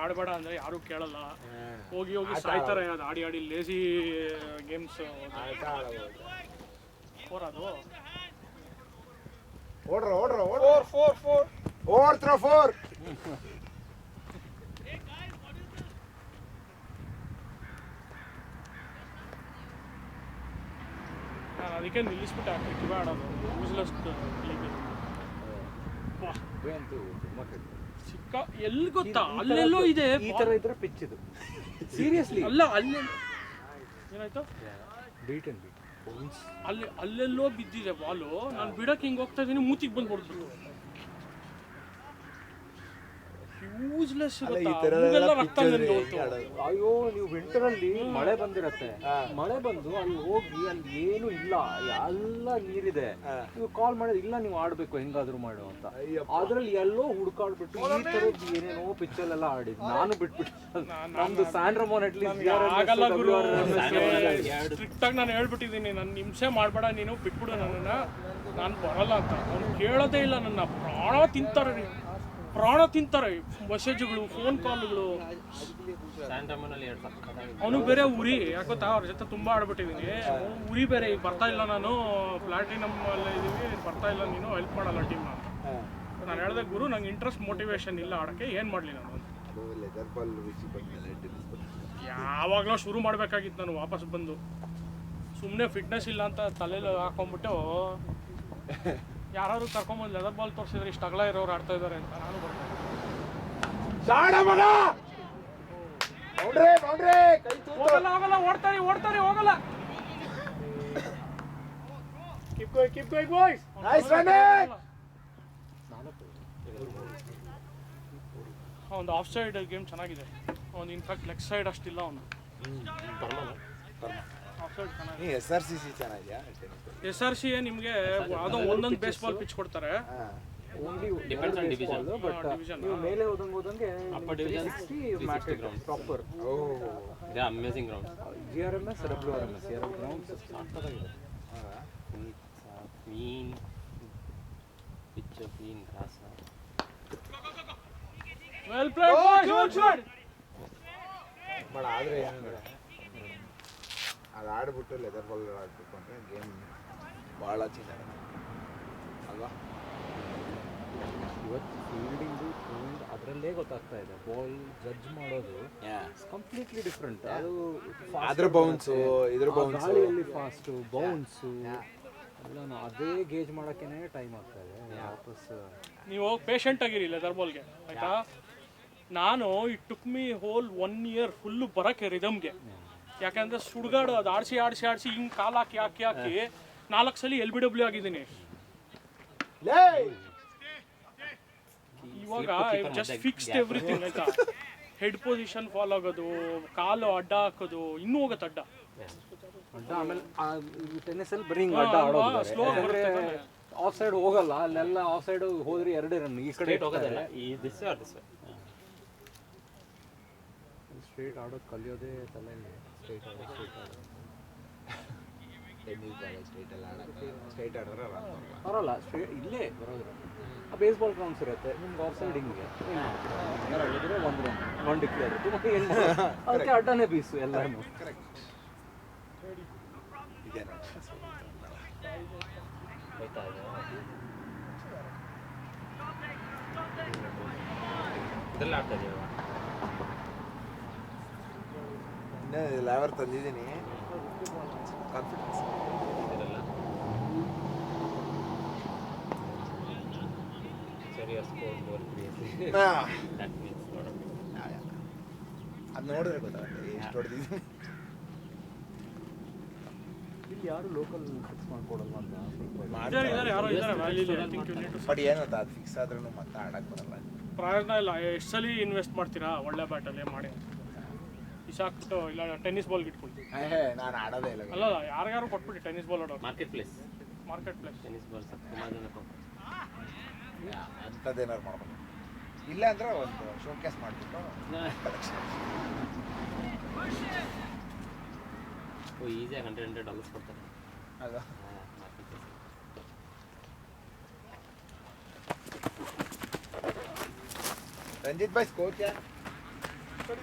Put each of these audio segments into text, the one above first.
ಆಡಬೇಡ ಅಂದರೆ ಯಾರೂ ಕೇಳಲ್ಲ. ಹೋಗಿ ಹೋಗಿ ಸಾಯ್ತಾರೆ. ಅದು ಆಡಿ ಆಡಿ ಲೇಸಿ ಗೇಮ್ಸ್ ಫೋರ್ ಅದು ನಾನು ಅದಕ್ಕೆ ನಿಲ್ಲಿಸ್ಬಿಟ್ಟು ಕ್ರಿಕೆಟ್ ಆಡೋದು ಯೂಸ್ಲೆಸ್ ಚಿಕ್ಕ ಎಲ್ಲಿ ಗೊತ್ತಾ ಅಲ್ಲೆಲ್ಲೋ ಇದೆ ಈ ತರ ಇದ್ರೆ ಪಿಚ್ ಇದು ಸೀರಿಯಸ್ಲಿ ಅಲ್ಲ ಅಲ್ಲೇ ಏನಾಯ್ತು ಅಲ್ಲೆಲ್ಲೋ ಬಿದ್ದಿದೆ ಬಾಲು. ನಾನು ಬಿಡಕ್ಕೆ ಹಿಂಗೆ ಹೋಗ್ತಾ ಇದ್ದೀನಿ, ಮೂತಿಗೆ ಬಂದು ಹೊಡೆದ್ಬಿಟ್ಟು ಯೂಸ್ಲೆಸ್ ರಕ್ತ. ಅಯ್ಯೋ ನೀವು ವಿಂಟರ್ ಅಲ್ಲಿ ಮಳೆ ಬಂದಿರತ್ತೆ, ಮಳೆ ಬಂದು ಅಲ್ಲಿ ಹೋಗಿ ಅಲ್ಲಿ ಏನು ಇಲ್ಲ, ಎಲ್ಲ ನೀರಿದೆ. ನೀವು ಕಾಲ್ ಮಾಡಿದ್ರೆ ಇಲ್ಲ ನೀವು ಆಡ್ಬೇಕು ಹೆಂಗಾದ್ರು ಮಾಡು ಅಂತ. ಅದ್ರಲ್ಲಿ ಎಲ್ಲೋ ಹುಡ್ಕಾಡ್ಬಿಟ್ಟು ಈ ತರದ್ ಏನೇನೋ ಪಿಚ್ಚಲ್ಲೆಲ್ಲ ಆಡಿದ್ ನಾನು ಬಿಟ್ಬಿಟ್ಟು ನಮ್ದು ಸ್ಯಾಂಡ್ರಮೋನ್ ಸ್ಟ್ರಿಕ್ಟ್ ಆಗಿ ನಾನು ಹೇಳ್ಬಿಟ್ಟಿದ್ದೀನಿ, ನನ್ನ ಹಿಂಸೆ ಮಾಡಬೇಡ, ನೀನು ಬಿಟ್ಬಿಡು ನನ್ನನ್ನು, ನಾನು ಬರಲ್ಲ ಅಂತ. ಅವ್ನು ಕೇಳೋದೇ ಇಲ್ಲ, ನನ್ನ ಪ್ರಾಣ ತಿಂತಾರೆ ಮೆಸೇಜ್ಗಳು, ಫೋನ್ ಕಾಲ್ಗಳು. ಅವನು ಬೇರೆ ಉರಿ ಯಾಕೊತ್ತಾ, ಅವ್ರ ಜೊತೆ ತುಂಬ ಆಡ್ಬಿಟ್ಟಿದ್ದೀನಿ. ಉರಿ ಬೇರೆ, ಈಗ ಬರ್ತಾ ಇಲ್ಲ, ನಾನು ಪ್ಲಾಟಿನಮ್ ಅಲ್ಲೇ ಇದ್ದೀವಿ, ಬರ್ತಾ ಇಲ್ಲ, ನೀನು ಹೆಲ್ಪ್ ಮಾಡಲ್ಲ ಟೀಮ್ನ. ನಾನು ಹೇಳಿದೆ ಗುರು ನಂಗೆ ಇಂಟ್ರೆಸ್ಟ್ ಮೋಟಿವೇಶನ್ ಇಲ್ಲ ಆಡೋಕ್ಕೆ, ಏನು ಮಾಡಲಿ ನಾನು. ಯಾವಾಗಲೂ ಶುರು ಮಾಡಬೇಕಾಗಿತ್ತು ನಾನು ವಾಪಸ್ ಬಂದು. ಸುಮ್ಮನೆ ಫಿಟ್ನೆಸ್ ಇಲ್ಲ ಅಂತ ತಲೆಯಲ್ಲಿ ಹಾಕೊಂಡ್ಬಿಟ್ಟು ಯಾರು ಕರ್ಕೊಂಬಂದು ಲೆದರ್ ಬಾಲ್ ತೋರಿಸಿದ್ರೆ ಇಷ್ಟು ಅಗಲ ಇರೋರು ಆಡ್ತಾ ಇದ್ದಾರೆ ಅಂತ ನಾನು ಬರ್ತೀನಿ. ಓಡ್ತಾರೆ ಹೋಗಲ್ಲ. ಒಂದು ಆಫ್ ಸೈಡ್ ಗೇಮ್ ಚೆನ್ನಾಗಿದೆ. ಅವ್ನು ಇನ್ಫ್ಯಾಕ್ಟ್ ಲೆಗ್ ಸೈಡ್ ಅಷ್ಟಿಲ್ಲ ಅವನು. SRC ನಿಮಗೆ ಯಾವುದೋ ಒಂದೊಂದು ಬೇಸ್ ಬಾಲ್ ಪಿಚ್ ಕೊಡ್ತಾರೆ. ಮೇಲೆ ಹೋದಂಗೆ proper amazing ground. GRMS WRMS ಎರಡು ಗ್ರೌಂಡ್ಸ್ ಸಾಕಾಗಿದೆ. Clean pitch, clean grass. Well played boys. But ಆದರೆ ಅದು ಆಡ್ಬಿಟ್ಟು ಲೆದರ್ ಬಾಲ್ ಆಡಬೇಕು ಅಂದರೆ ಗೇಮ್ ಭಾಳ ಚೆನ್ನಾಗಿ ಅಲ್ವಾ. ಇವತ್ತು ಫೀಲ್ಡಿಂಗು ಅದರಲ್ಲೇ ಗೊತ್ತಾಗ್ತಾ ಇದೆ. ಬಾಲ್ ಜಡ್ಜ್ ಮಾಡೋದು ಕಂಪ್ಲೀಟ್ಲಿ ಡಿಫ್ರೆಂಟ್. ಅದು ಅದ್ರ ಬೌನ್ಸು, ಇದ್ರ ಬೌನ್ಸ್, ಗಾಳಿಯಲ್ಲಿ ಫಾಸ್ಟು ಬೌನ್ಸು ಎಲ್ಲ ಅದೇ ಗೇಜ್ ಮಾಡೋಕ್ಕೇ ಟೈಮ್ ಆಗ್ತಾ ಇದೆ. ವಾಪಸ್ ನೀವು ಪೇಷಂಟ್ ಆಗಿರಿ ಲೆದರ್ ಬಾಲ್ಗೆ, ಆಯಿತಾ. ನಾನು it took me whole 1 year full ಬರೋಕ್ಕೆ ರಿದಮ್ಗೆ. ಯಾಕಂದರೆ ಸುಡ್ಗಾಡು ಅದು ಆಡಿಸಿ ಹಿಂಗೆ ಕಾಲು ಹಾಕಿ 4 ಸಲ LBW ಆಗಿದ್ದೀನಿ. ಇವಾಗ ಜಸ್ಟ್ ಫಿಕ್ಸ್ಡ್ ಎವ್ರಿಥಿಂಗ್, ಆಯ್ತಾ. ಹೆಡ್ ಪೊಸಿಷನ್ ಫಾಲೋ ಆಗೋದು, ಕಾಲು ಅಡ್ಡ ಹಾಕೋದು, ಇನ್ನೂ ಹೋಗುತ್ತೆ ಅಡ್ಡ. ಆಮೇಲೆ ಟೆನ್ನಿಸಲ್ಲಿ ಬರೀ ಅಡ್ಡ ಆಡೋದು, ಸ್ಲೋ ಆಫ್ ಸೈಡ್ ಹೋಗಲ್ಲ. ಅಲ್ಲೆಲ್ಲ ಆಫ್ ಸೈಡ್ ಹೋದ್ರೆ 2 ರನ್, ಈ ಕಡೆ ಹೋಗೋದಿಲ್ಲ. ಸ್ಟ್ರೇಟ್ ಆಡೋದು ಕಲಿಯೋದೇ ತಲೆ. ಸ್ಟ್ರೇಟ್ ಆಡೋದು ಸ್ಟ್ರೈಟ್ ಆಡಿದ್ರೆ ಬರೋಲ್ಲ. ಇಲ್ಲೇ ಬರೋದು ಬೇಸ್ಬಾಲ್ ಗ್ರೌಂಡ್ಸ್ ಇರುತ್ತೆ, ನಿಮ್ಗೆ ಆಫ್ ಸೈಡ್ ಹಿಂಗೆ ಹೇಳಿದ್ರೆ 1 ರನ್ 1 ಡಿಕ್ಲೇರ್. ಅದಕ್ಕೆ ಅಡ್ಡನೇ ಬೀಸು ಎಲ್ಲರೂ. ಇದೆಲ್ಲ ಆಗ್ತಾ ಇದೆಯಾ? ಇನ್ನೂ ಲ್ಯಾವರ್ ತಂದಿದ್ದೀನಿ, ಕಾನ್ಫಿಡೆನ್ಸ್. ಅದು ನೋಡಿದ್ರೆ ಗೊತ್ತಾಗುತ್ತೆ ಎಷ್ಟು ಹೊಡೆದಿದ್ದೀನಿ. ಇಲ್ಲಿ ಯಾರು ಲೋಕಲ್ ಫಿಕ್ಸ್ ಮಾಡ್ಕೊಡಲ್ಲ ಅಂತ. ಬಟ್ ಏನಂತ ಅದು ಫಿಕ್ಸ್ ಆದ್ರೂ ಮತ್ತೆ ಆಡಕ್ಕೆ ಬರಲ್ಲ, ಪ್ರಯೋಜನ ಇಲ್ಲ. ಎಷ್ಟು ಸಲ ಇನ್ವೆಸ್ಟ್ ಮಾಡ್ತೀರಾ ಒಳ್ಳೆ ಬ್ಯಾಟಲ್ಲೇ ಮಾಡಿ. ಇಸಾಕ್ಬಿಟ್ಟು ಇಲ್ಲ ಟೆನ್ನಿಸ್ ಬಾಲ್ಗೆ ಇಟ್ಕೊಳ್ಳಿ. ನಾನು ಆಡೋದೇ ಇಲ್ಲ. ಅಲ್ಲ ಯಾರ್ಯಾರು ಕೊಟ್ಬಿಟ್ಟು ಟೆನ್ನಿಸ್ ಬಾಲ್ ಆಡೋದು. ಮಾರ್ಕೆಟ್ ಪ್ಲೇಸ್ ಟೆನ್ನಿಸ್ ಬಾಲ್ ಅಂಥದ್ದೇನಾರು ಮಾಡ್ಬೇಕು. ಇಲ್ಲ ಅಂದ್ರೆ ಒಂದು ಶೋಕೇಸ್ ಮಾಡಿಬಿಟ್ಟು ಈಸಿಯಾಗಿ $100 ಕೊಡ್ತಾರೆ. ಅಲ್ಲ ರಂಜಿತ್ ಭಾಯ್ ಸ್ಕೋರ್ ಕ್ಯಾ 5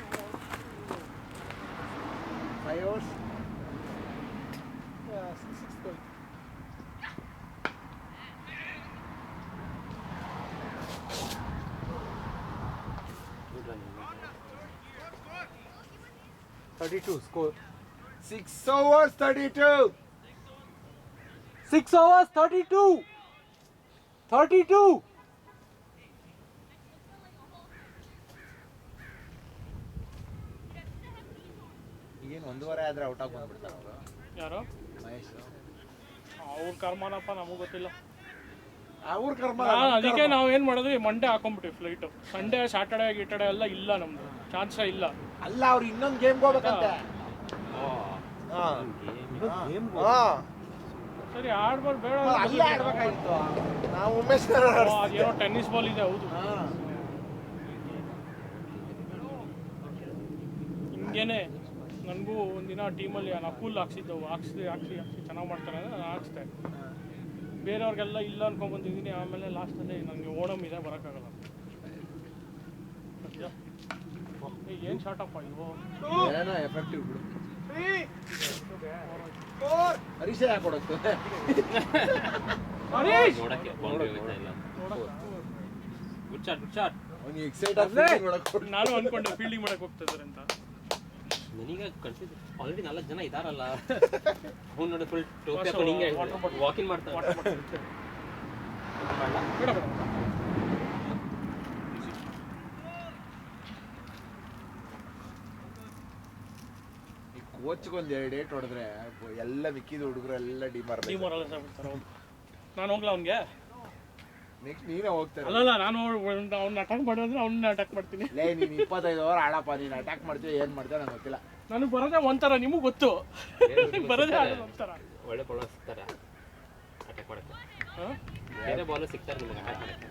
hours. Good running. 32 score. 6 hours 32. 6 hours 32. 32. ಈಗೇನು 1.5 ಆದ್ರೆ ಔಟ್ ಆಗಿ ಬಂದ್ಬಿಡ್ತಾರೆ ಅವರು. ಯಾರು ಮಹೇಶ್ ಅವ್ರ ಕರ್ಮನಪ್ಪ ನಮಗೆ ಗೊತ್ತಿಲ್ಲ. ಅವ್ರ ಕರ್ಮ. ಅದಕ್ಕೆ ನಾವು ಏನು ಮಾಡಿದ್ವಿ, ಮಂಡೇ ಹಾಕೊಂಡ್ಬಿಟ್ವಿ ಫ್ಲೈಟು. ಸಂಡೇ ಸ್ಯಾಟರ್ಡೇ ಗೀಟರ್ಡೇ ಎಲ್ಲ ಇಲ್ಲ, ನಮ್ದು ಚಾನ್ಸೇ ಇಲ್ಲ. ಅಲ್ಲ ಅವ್ರು ಇನ್ನೊಂದು ಗೇಮ್ಗೆ ಹೋಗ್ಬೇಕಂತೆ. ಗೇಮ್ ಸರಿ ಆಡ್ಬಾರ್ದು, ಬೇಡ ಅಲ್ಲೇ ಆಡ್ಬೇಕಾಗಿತ್ತು. ನಾವು ಉಮೇಶ್ ಅದೇನೋ ಟೆನ್ನಿಸ್ ಬಾಲ್ ಇದೆ, ಹೌದು. ಹಿಂಗೇನೆ ನನಗೂ ಒಂದಿನ ಟೀಮಲ್ಲಿ ನಕುಲ್ ಹಾಕ್ಸಿದ್ದವು, ಹಾಕ್ಸಿ ಚೆನ್ನಾಗಿ ಮಾಡ್ತಾರೆ ಅಂದರೆ ನಾನು ಹಾಕ್ಸ್ದೆ. ಬೇರೆಯವ್ರಿಗೆಲ್ಲ ಇಲ್ಲ ಅನ್ಕೊಂಡ್ಬಂದಿದ್ದೀನಿ. ಆಮೇಲೆ ಲಾಸ್ಟಲ್ಲಿ ನನಗೆ ಓಣಮ್ ಇದೆ, ಬರೋಕ್ಕಾಗಲ್ಲ. ಏನು ಶಾರ್ಟಪ್ಪ ಇವು. ಏನೋ ಎಫೆಕ್ಟಿವ್ ಬಿಡು. ಹರೀಶೇ ಯಾಕೆ ಕೊಡೋದು? ಹರೀಶ್ ನೋಡಕ್ಕೆ ಬೌಂಡ್ರಿ ಹೋಗ್ತಾ ಇಲ್ಲ. Good shot. ಅವ್ನಿಗೆ ಎಕ್ಸೈಟ್ ಆಗಿ ನೋಡಕ್ಕೆ. ನಾನು ಅನ್ಕೊಂಡೆ ಫೀಲ್ಡಿಂಗ್ ಮಾಡಕ್ಕೆ ಹೋಗ್ತಾ ಇದ್ದಾರೆ ಅಂತ. ನನಗೆ ಕನ್ಫ್ಯೂಸ್. ಆಲ್ರೆಡಿ 4 ಜನ ಇದಾರಲ್ಲ. ಅವ್ನು ನೋಡಿ ಫುಲ್ ಟೋಪಿ ಹಾಕೊಂಡು ಹಿಂಗೆ ವಾಕಿಂಗ್ ಮಾಡ್ತಾರೆ. ಬೇಡ ಬೇಡ. ಈ ಕೋಚ್ಗೆ ಒಂದು 2 ಏಟ್ ಹೊಡೆದ್ರೆ ಎಲ್ಲ ಮಿಕ್ಕಿದ ಹುಡುಗರು ಎಲ್ಲ ಡಿಮಾರ್. ಡಿಮೋರಲೈಸ್ ಆಗ್ಬಿಡ್ತಾರೆ. ಹೌದು, ನಾನು ಹೋಗ್ಲಾ ಅವ್ನಿಗೆ? ನೆಕ್ಸ್ಟ್ ನೀನೇ ಹೋಗ್ತಾರೆ. ಅಲ್ಲಲ್ಲ, ನಾನು ಅವ್ನ ಅಟ್ಯಾಕ್ ಮಾಡಿದ್ರೆ ಅವ್ನ ಅಟ್ಯಾಕ್ ಮಾಡ್ತೀನಿ. ಲೇ ನೀನು 25 ಓವರ್ ಆಡಪ್ಪ, ನೀನು ಅಟ್ಯಾಕ್ ಮಾಡ್ತೀವಿ ಏನು ಮಾಡ್ತೀವಿ ನಂಗೆ ಗೊತ್ತಿಲ್ಲ. ನನಗೆ ಬರೋದೇ ಒಂಥರ, ನಿಮಗೆ ಗೊತ್ತು. ಬರೋದೇ ಒಂಥರ. ಒಳ್ಳೆ ಬಾಲರ್ ಸಿಗ್ತಾರೆ ಅಟ್ಯಾಕ್ ಮಾಡಕ್ಕೆ. ಹಾಂ, ಬೇರೆ ಬಾಲರ್ ಸಿಗ್ತಾರೆ ನಿಮಗೆ ಅಟ್ಯಾಕ್ ಮಾಡಕ್ಕೆ.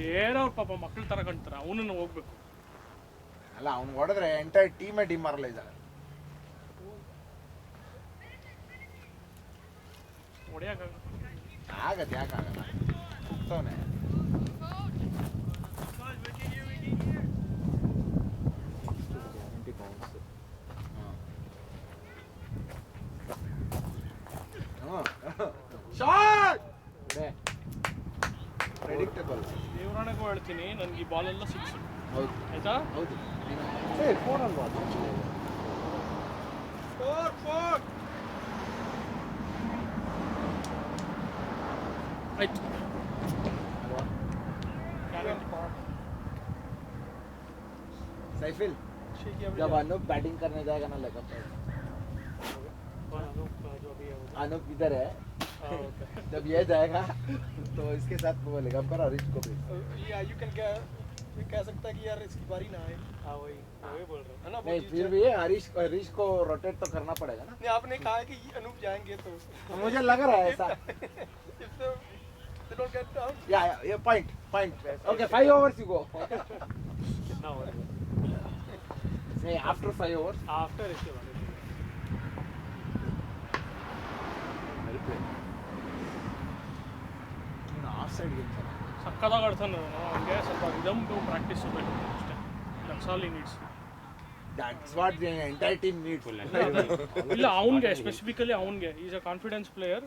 ಬೇರೆಯವ್ರ ಪಾಪ ಮಕ್ಳು ಥರ ಕಾಣ್ತಾರೆ, ಅವನನ್ನು ಹೋಗ್ಬೇಕು. ಅಲ್ಲ ಅವ್ನು ಹೊಡೆದ್ರೆ ಎಂಟೈರ್ ಟೀಮೇ ಡಿಮಾರಲೈಸ್ ಆಗುತ್ತೆ. ಹೊಡೆಯೋಕ್ಕಾಗಲ್ಲ. ಆಗತ್ತೆ, ಯಾಕಾಗಲ್ಲ? ಹೋಗ್ತವನೆ. ಪ್ರೆಡಿಕ್ಟಬಲ್. ದೇವರಾಣೆಗೂ ಹೇಳ್ತೀನಿ, ನನಗೆ ಈ ಬಾಲೆಲ್ಲ ಸಿಕ್ಸು. ಹೌದು ಆಯ್ತಾ? ಹೌದು. ಫೋರ್ ಅಲ್ವಾ? ಆಯ್ತು. सैफिल जब अनूप बैटिंग करने जाएगा ना लेग अनूप इधर है, जब ये जाएगा तो इसके साथ वो लेग अप कर हरीश को भी. यू कैन कह सकता है कि यार इसकी बारी ना आए. हाँ वही बोल रहा है ना. नहीं फिर भी हरीश को रोटेट तो करना पड़ेगा ना. नहीं, आपने कहा है कि अनूप जाएंगे तो मुझे लग रहा है ऐसा. they don't get down. Yeah, point. Okay, 5 overs you go. नहीं, after 5 overs. आफ्टर इसके बाद ಆಫ್ ಸೈಡ್ ಗೇಮ್ ಸಕ್ಕದಾಗಿ ಆಡ್ತಾನೆ ಅವನು. ಅವನಿಗೆ ಸ್ವಲ್ಪ ರಿದಮ್ದು ಪ್ರಾಕ್ಟೀಸ್ ಬೇಕು ಅಷ್ಟೇ. That's all he needs. That's what the entire team needs. ಇಲ್ಲ, ಅವನಿಗೆ ಸ್ಪೆಸಿಫಿಕಲಿ ಅವನಿಗೆ is a confidence player.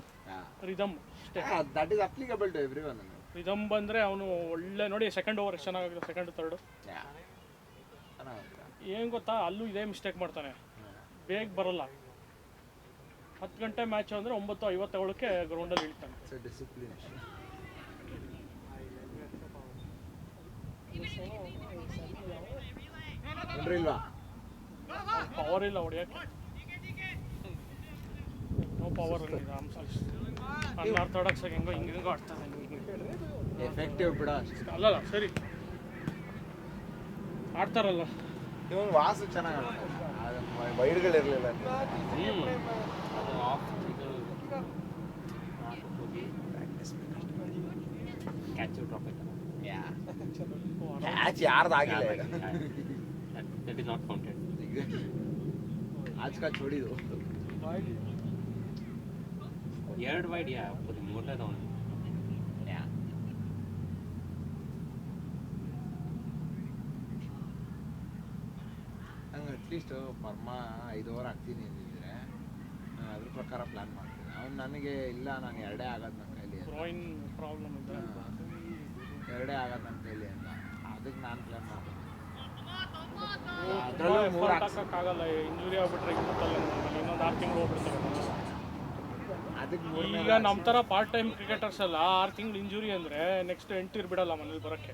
Rhythm ಅಷ್ಟೇ. That is applicable to everyone. Rhythm ಬಂದರೆ ಅವನು ಒಳ್ಳೆ, ನೋಡಿ ಸೆಕೆಂಡ್ ಓವರ್ ಎಷ್ಟು ಚೆನ್ನಾಗಿದೆ, ಸೆಕೆಂಡ್ ಥರ್ಡು. ಏನು ಗೊತ್ತಾ, ಅಲ್ಲೂ ಇದೇ ಮಿಸ್ಟೇಕ್ ಮಾಡ್ತಾನೆ, ಬೇಗ ಬರೋಲ್ಲ. 10 ಗಂಟೆ ಮ್ಯಾಚ್ ಅಂದರೆ 9:57ಕ್ಕೆ ಗ್ರೌಂಡಲ್ಲಿ ಇಳ್ತಾನೆ. ಡಿಸಿಪ್ಲಿನ್ ಇಲ್ವಾ? ಪವರ್ ಇಲ್ಲ ಹೊಡೆಯೋಕ್ಕೆ. ನೋ ಪವರ್ ಅನ್ಆರ್ಥೋಡಾಕ್ಸ್ ಹೆಂಗೋ ಹಿಂಗೆಂಗೋ ಆಡ್ತಾನೆ. ಎಫೆಕ್ಟಿವ್ ಬಿಡ. ಅಲ್ಲಲ್ಲ, ಸರಿ ಆಡ್ತಾರಲ್ಲ. ಇವನು ವಾಸು ಚೆನ್ನಾಗಿ ವೈಡ್ಗಳಿರಲಿಲ್ಲ. ಕ್ಯಾಚ್ ಡ್ರಾಪ್ ಆಯ್ತು. ಕ್ಯಾಚ್ ಯಾರ್ದಾಗಿಲ್ಲ ಈಗ. That is not counted. ಆಜ್ ಕಾ छोड़िदो. 2 ವೈಡ್ ಯಾ ಪೂರಿ ಮೂರನೇದು ಅವನು. ನಂಗೆ ಅಟ್ಲೀಸ್ಟ್ ಪರ್ಮ 5 ಓವರ್ ಆಗ್ತೀನಿ ಅಂದಿದ್ರೆ ನಾನು ಅದ್ರ ಪ್ರಕಾರ ಪ್ಲ್ಯಾನ್ ಮಾಡ್ತೀನಿ. ಅವ್ನು ನನಗೆ ಇಲ್ಲ ನಾನು 2 ಆಗೋದು ನನ್ನ ಕೈಲಿ ಅಂತ. ಗ್ರೋಯಿನ್ ಪ್ರಾಬ್ಲಮ್ ಇದೆ 2 ಆಗೋದು ನನ್ನ ಕೈಲಿ ಅಂತ. ಅದಕ್ಕೆ ನಾನು ಪ್ಲ್ಯಾನ್ ಮಾಡ್ತೀನಿ. ಹಾಕಕ್ಕಾಗಲ್ಲ, ಇಂಜುರಿ ಆಗ್ಬಿಟ್ರೆ ಇನ್ನೊಂದು 6 ತಿಂಗಳು ಹೋಗ್ಬಿಡ್ತಾರೆ. ಅದಕ್ಕೆ ಈಗ ನಮ್ಮ ಥರ ಪಾರ್ಟ್ ಟೈಮ್ ಕ್ರಿಕೆಟರ್ಸ್ ಎಲ್ಲ 6 ತಿಂಗಳು ಇಂಜುರಿ ಅಂದರೆ ನೆಕ್ಸ್ಟ್ ಎಂಟ್ರಿ ಬಿಡಲ್ಲ ಮನೇಲಿ ಬರೋಕ್ಕೆ.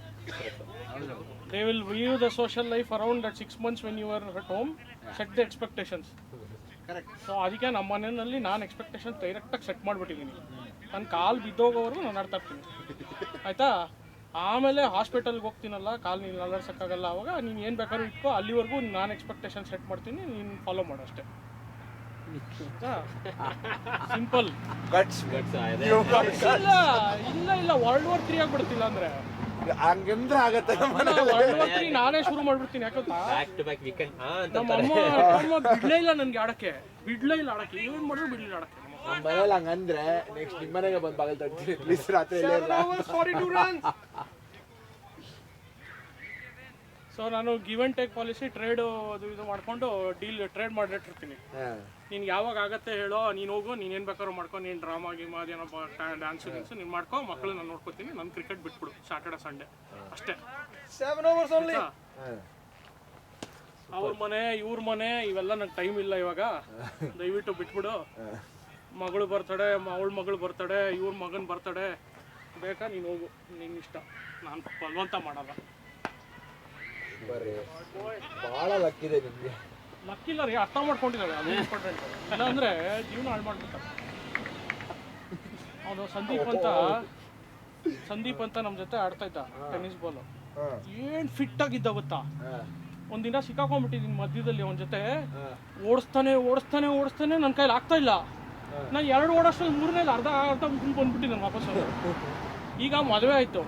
They will view the social life around that 6 months when you are at home, set the expectations. Correct. So ಅದಕ್ಕೆ ನಮ್ಮ ಮನೆಯಲ್ಲಿ ನಾನು ಎಕ್ಸ್ಪೆಕ್ಟೇಷನ್ ಡೈರೆಕ್ಟಾಗಿ ಸೆಟ್ ಮಾಡಿಬಿಟ್ಟಿದ್ದೀನಿ. ನನ್ನ ಕಾಲು ಬಿದ್ದೋಗೋವರೆಗೂ ನಾನು ಆಡ್ತಾ ಇರ್ತೀನಿ, ಆಯಿತಾ? ಆಮೇಲೆ ಹಾಸ್ಪಿಟಲ್ಗೆ ಹೋಗ್ತೀನಲ್ಲ, ಕಾಲು ನೀನು ಅಲರ್ಸೋಕ್ಕಾಗಲ್ಲ, ಅವಾಗ ನೀನು ಏನು ಬೇಕಾದ್ರೂ ಇಟ್ಕೋ, ಅಲ್ಲಿವರೆಗೂ ನಾನು ಎಕ್ಸ್ಪೆಕ್ಟೇಷನ್ ಸೆಟ್ ಮಾಡ್ತೀನಿ, ನೀನು ಫಾಲೋ ಮಾಡು ಅಷ್ಟೇ. ಸಿಂಪಲ್. ಇಲ್ಲ World War III ಆಗ್ಬಿಡ್ತಿಲ್ಲ ಅಂದ್ರೆ ಹಂಗಂದ್ರೆ ಆಗತ್ತೆ. World War III ನಾನೇ ಶುರು ಮಾಡ್ಬಿಡ್ತೀನಿ. ಯಾಕಂತ ನಮ್ಮ ಅಮ್ಮ ಬಿಡ್ಲೇ ಇಲ್ಲ ನನ್ಗೆ ಆಡಕ್ಕೆ, ಏನ್ ಮಾಡಿದ್ರು ಬಿಡ್ಲಿಲ್ಲ ಆಡಕ್ಕೆ. ನಮ್ಮ ಮನೇಲಿ ಹಂಗಂದ್ರೆ ನೆಕ್ಸ್ಟ್ ನಿಮ್ಮ ಮನೆಗೆ ಬಂದು ಬಾಗಿಲು ತಡ್ತೀನಿ, ಪ್ಲೀಸ್ ರಾತ್ರಿ ಇಲ್ಲೇ ಇಲ್ಲ. ಸೊ ನಾನು give and take policy, trade ಅದು ಇದು ಮಾಡ್ಕೊಂಡು ಟ್ರೇಡ್ ಮಾಡಿಟ್ಟಿರ್ತೀನಿ. ನೀನು ಯಾವಾಗ ಆಗತ್ತೆ ಹೇಳೋ, ನೀನು ಹೋಗು, ನೀನು ಏನು ಬೇಕಾದ್ರೂ ಮಾಡ್ಕೊ, ನೀನು ಡ್ರಾಮಾ ಗಿಮಾ ಅದೇನಪ್ಪ ಡ್ಯಾನ್ಸ್ ಗಿನ್ಸು ನೀನು ಮಾಡ್ಕೊ, ಮಕ್ಕಳು ನಾನು ನೋಡ್ಕೊತೀನಿ, ನನ್ನ ಕ್ರಿಕೆಟ್ ಬಿಟ್ಬಿಡು ಸಾಟರ್ಡೆ ಸಂಡೇ ಅಷ್ಟೇ. 7 hours only. ಅವ್ರ ಮನೆ ಇವ್ರ ಮನೆ ಇವೆಲ್ಲ ನಂಗೆ ಟೈಮ್ ಇಲ್ಲ ಇವಾಗ, ದಯವಿಟ್ಟು ಬಿಟ್ಬಿಡು. ಮಗಳು ಬರ್ತಡೆ, ಅವಳ ಮಗಳು ಬರ್ತಡೆ, ಇವ್ರ ಮಗನ ಬರ್ತಡೆ, ಬೇಕಾ ನೀನು ಹೋಗು, ನಿನ್ನ ಇಷ್ಟ, ನಾನು ಬಲವಂತ ಮಾಡಲ್ಲ. ಭಾಳ ಲಕ್ಕಿದೆ ನಿಮಗೆ. ಲಕ್ಕಿಲ್ಲ ರೀ, ಅರ್ಥ ಮಾಡ್ಕೊಂಡಿದ್ದಾರೆ, ಅದು ಇಂಪಾರ್ಟೆಂಟ್. ಇಲ್ಲಾಂದರೆ ಜೀವನ ಹಾಳು ಮಾಡ್ಬಿಡ್ತಾರೆ. ಅವನು ಸಂದೀಪ್ ಅಂತ ನಮ್ಮ ಜೊತೆ ಆಡ್ತಾ ಇದ್ದ ಟೆನ್ನಿಸ್ ಬಾಲು. ಏನು ಫಿಟ್ ಆಗಿದ್ದ ಗೊತ್ತಾ? ಒಂದಿನ ಸಿಕ್ಕಾಕೊಂಡ್ಬಿಟ್ಟಿದ್ದೀನಿ ಮಧ್ಯದಲ್ಲಿ ಅವನ ಜೊತೆ. ಓಡಿಸ್ತಾನೆ ನನ್ನ ಕೈಲಿ ಆಗ್ತಾ ಇಲ್ಲ. ನಾನು 2 ಓಡೋಷ್ಟರಲ್ಲಿ 3ನೇದು ಅರ್ಧ ಬಂದ್ಬಿಟ್ಟು ನಾನು ವಾಪಸ್. ಈಗ ಮದುವೆ ಆಯಿತು,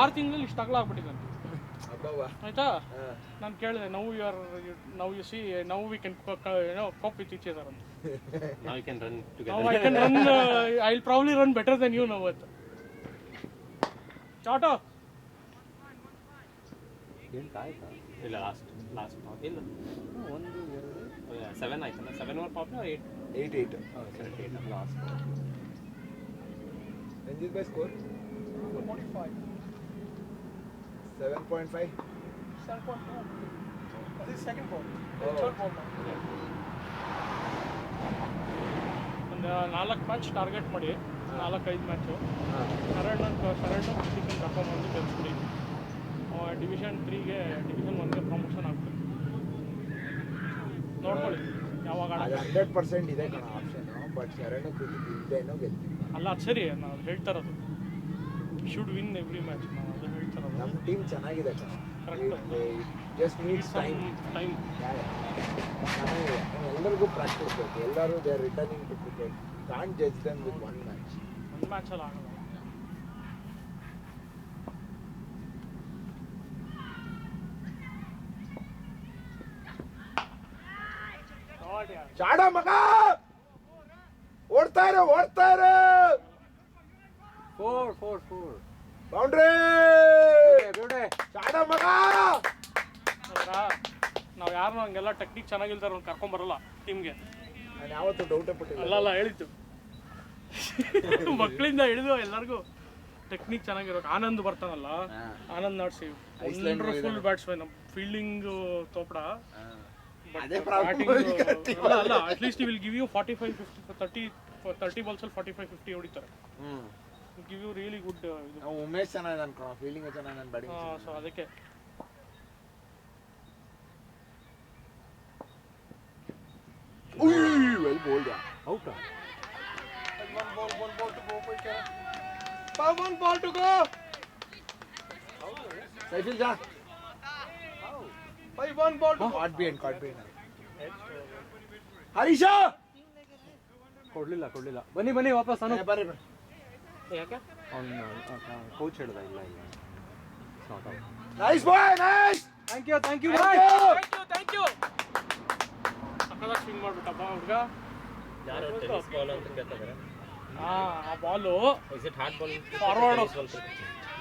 6 ತಿಂಗಳಲ್ಲಿ ಇಷ್ಟು ಅಗಲ ಆಗ್ಬಿಟ್ಟಿದ್ದಾನೆ, ಆಯ್ತಾ? ನಾನು ಕೇಳಿದೆ, now U C now we can coop with each other ಅಂತ. Now you can run together. Now I can run, I'll probably run better than you now ಅಂತ. ಚಾಟೋ ಇಲ್ಲ ಲಾಸ್ಟ್ ಇಲ್ಲ 7 ಆಯ್ತಲ್ಲ, 7 ಓವರ್ ಪಾಪ್ 8 last. Ranjith by score 45. 7.5. 7.2. This is second ball. Third ball now. ಒಂದು 4 match target ಮಾಡಿ, 4-5 match ಶರಣ್ಣ chicken ಕರ್ಕೊಂಡ್ಬಂದು ಕಲಿಸ್ಬಿಡಿ. Division 3ಗೆ division 1ಗೆ promotion ಆಗ್ತದೆ. ನೋಡ್ಕೊಳ್ಳಿ ಯಾವಾಗ ಅದು 100% ಇದೆ ಕಣ ಆಪ್ಷನ್. ಬಟ್ ಶರಣ್ ಇಲ್ದೇನೋ ಗೆಲ್ತೀವಿ. ಅಲ್ಲ ಅದು ಸರಿ, ನಾವು ಹೇಳ್ತಾ ಇರೋದು ಶುಡ್ ವಿನ್ ಎವ್ರಿ ಮ್ಯಾಚ್, ನಾವು ಅದು ಹೇಳ್ತಾ ಇರೋದು. ನಮ್ಮ ಟೀಮ್ ಚೆನ್ನಾಗಿದೆ ಕಣ. Correct, just needs time. ಎಲ್ಲರಿಗೂ ಪ್ರಾಕ್ಟೀಸ್ ಬೇಕು. ಎಲ್ಲರೂ they are returning to cricket. Can't judge them with one match. ಒಂದು ಮ್ಯಾಚಲ್ಲಿ ಆಗಲ್ಲ. ಚಾಡ ಮಗ ಓಡ್ತಾ ಇರೋ 4 ಬೌಂಡ್ರಿ ಚಾಡ ಮಗ. ನಾವು ಯಾರನ್ನೂ ಹಂಗೆಲ್ಲ ಟೆಕ್ನಿಕ್ ಚೆನ್ನಾಗಿಲ್ದಾರ ಕರ್ಕೊಂಬರಲ್ಲ ಟೀಮ್ಗೆ. ನಾನು ಯಾವತ್ತೂ ಡೌಟೇ ಪಟ್ಟಿಲ್ಲ. ಅಲ್ಲ ಹೇಳಿದ್ದು ಮಕ್ಕಳಿಂದ ಹಿಡಿದು ಎಲ್ಲರಿಗೂ ಟೆಕ್ನಿಕ್ ಚೆನ್ನಾಗಿರೋಕೆ. ಆನಂದ್ ಬರ್ತಾನಲ್ಲ, ಆನಂದ್ ನಾಡ್ಸಿ ವಂಡರ್ಫುಲ್ ಬ್ಯಾಟ್ಸ್ಮನ್. ಫೀಲ್ಡಿಂಗ್ ತೋಪಡ, ಅಲ್ಲ ಅಟ್ಲೀಸ್ಟ್ ವಿಲ್ ಗಿವ್ ಯು 45-50 30 ಬಾಲ್ಸಲ್ಲಿ 45-50 ಹೊಡಿತಾರೆ. Give you really good. Umesh ಚೆನ್ನಾಗಿದೆ ಅನ್ಕೋ, ಫೀಲ್ಡಿಂಗ್ ಚೆನ್ನಾಗಿದೆ, ನನ್ನ ಬ್ಯಾಟಿಂಗ್. ಸೊ ಅದಕ್ಕೆ well bowled. Out. One ball to go. One ball to go. ಸೈಫಿಲ್ ಜಾ. One ball to go. ಕಾಟ್ ಬಿಯನ್. ಹರೀಶ ಕೊಡ್ಲಿಲ್ಲ. ಬನ್ನಿ ವಾಪಸ್. ಬರ್ರಿ. ಯಾಕೆ ಅವ್ನು ಕೋಚ್ ಹೇಳ್ದ ಇಲ್ಲ. Nice boy, nice. Thank you thank you. ಸಕ್ಕದಾಗಿ ಸ್ವಿಂಗ್ ಮಾಡ್ಬಿಟ್ಟಪ್ಪ ಹುಡುಗ. ಯಾರು ಟೆನ್ನಿಸ್ ಬಾಲ್ ಅಂತ ಕೇಳ್ತಾರೆ. ಆ ball is it hard ball forward.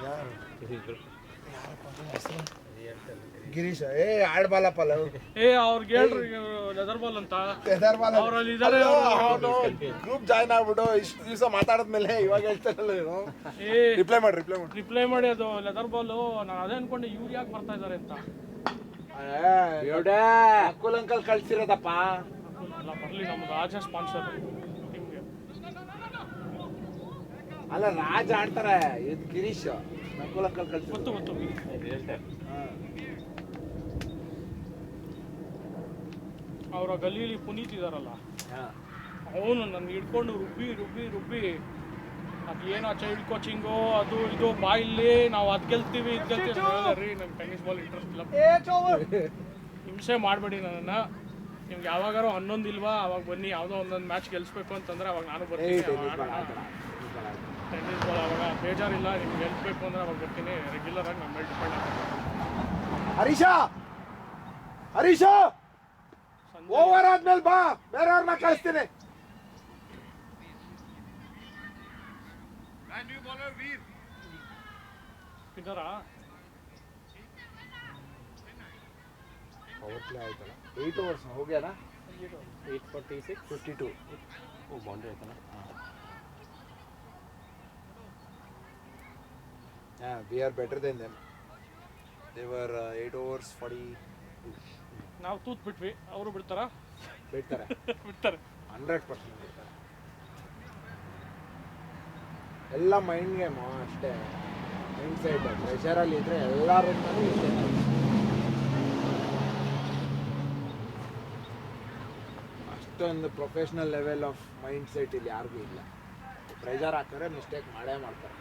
ಯಾರು? ಗಿರೀಶ್ ಏ ಆಡ್ಬಾಲಪ್ಪಲ್ಲ ಏ ಅವ್ರಿಗೆ ಹೇಳ್ರಿ ಲೆದರ್ ಬಾಲ್ ಅಂತ ಅವ್ರಲ್ಲಿ ಇದಾರೆ ಗ್ರೂಪ್ ಜಾಯ್ನ್ ಆಗ್ಬಿಟ್ಟು ಇಷ್ಟು ದಿವಸ ಮಾತಾಡಿದ್ಮೇಲೆ ಇವಾಗ ಹೇಳ್ತಾರಲ್ಲ ಏನು ರಿಪ್ಲೈ ಮಾಡಿ ರಿಪ್ಲೈ ಮಾಡಿ ಅದು ಲೆದರ್ ಬಾಲು ನಾನು ಅದೇ ಅನ್ಕೊಂಡೆ ಇವ್ರು ಯಾಕೆ ಬರ್ತಾ ಇದಾರೆ ಅಂತ. ಅಕ್ಕುಲ್ ಅಂಕಲ್ ಕಳ್ಸಿರೋದಪ್ಪ. ಅಲ್ಲ ಬರ್ಲಿ, ನಮ್ಮ ರಾಜ ಸ್ಪಾನ್ಸರ್ ನಿಮ್ಗೆ. ಅಲ್ಲ ರಾಜ್ ಆಡ್ತಾರೆ, ಇದು ಗಿರೀಶ್ ಅಕ್ಕುಲ್ ಅಂಕಲ್ ಕಳ್ಸಿರೋದು. ಗೊತ್ತು ಅವರ ಗಲ್ಲಿಲಿ ಪುನೀತ್ ಇದಾರಲ್ಲ, ಅವನು ನನ್ನ ಹಿಡ್ಕೊಂಡು ರುಬ್ಬಿ ಅದೇನೋ ಚೈಲ್ಡ್ ಕೋಚಿಂಗು ಅದು ಇದು ಬಾಯಿಲ್ಲಿ ನಾವು ಅದು ಗೆಲ್ತೀವಿ ಇದು ಗೆಲ್ತೀವಿ ರೀ. ನಂಗೆ ಟೆನ್ನಿಸ್ ಬಾಲ್ ಇಂಟ್ರೆಸ್ಟ್ ಇಲ್ಲ, ಹಿಂಸೆ ಮಾಡಬೇಡಿ ನನ್ನನ್ನು. ನಿಮ್ಗೆ ಯಾವಾಗಾರು 11 ಇಲ್ವಾ ಅವಾಗ ಬನ್ನಿ, ಯಾವುದೋ ಒಂದೊಂದು ಮ್ಯಾಚ್ ಗೆಲ್ಸ್ಬೇಕು ಅಂತಂದ್ರೆ ಅವಾಗ ನಾನು ಬರ್ತೀನಿ. ಟೆನ್ನಿಸ್ ಬಾಲ್ ಅವಾಗ ಬೇಜಾರಿಲ್ಲ, ನಿಮ್ಗೆ ಗೆಲ್ಸ್ಬೇಕು ಅಂದ್ರೆ ಅವಾಗ ಬರ್ತೀನಿ. ರೆಗ್ಯುಲರ್ ಆಗಿ ನಮ್ಮ ಮೇಲೆ ಡಿಪೆಂಡ್ ಆಗ್ತೀನಿ. ಹರೀಶ ಓವರ್ ಆದ್ಮೇಲೆ ಬಾ, ಬೇರೆಯವ್ರನ್ನ ಕಳಿಸ್ತೀನಿ. ಇದ್ದಾರಾ? ಪವರ್ ಪ್ಲೇ ಆಯ್ತಲ್ಲ, 8 overs ಹೋಗ್ಯಾನ. 846 52. ಓ ಬೌಂಡ್ರಿ ಆಯ್ತಲ್ಲ. We are better than them. They were 8 overs 42. ನಾವು ತೂತ್ ಬಿಟ್ವಿ, ಅವರು ಬಿಡ್ತಾರಾ? ಬಿಡ್ತಾರೆ ಬಿಡ್ತಾರೆ 100% ಬಿಡ್ತಾರೆ. ಎಲ್ಲ ಮೈಂಡ್ ಗೇಮು ಅಷ್ಟೇ, ಮೈಂಡ್ ಸೆಟ್. ಪ್ರೆಷರಲ್ಲಿ ಇದ್ರೆ ಎಲ್ಲರಿಂದಲೂ ಇಷ್ಟೇ. ಅಷ್ಟೊಂದು professional level of mind set ಇಲ್ಲಿ ಯಾರಿಗೂ ಇಲ್ಲ. ಪ್ರೆಷರ್ ಹಾಕಿದ್ರೆ ಮಿಸ್ಟೇಕ್ ಮಾಡೇ ಮಾಡ್ತಾರೆ.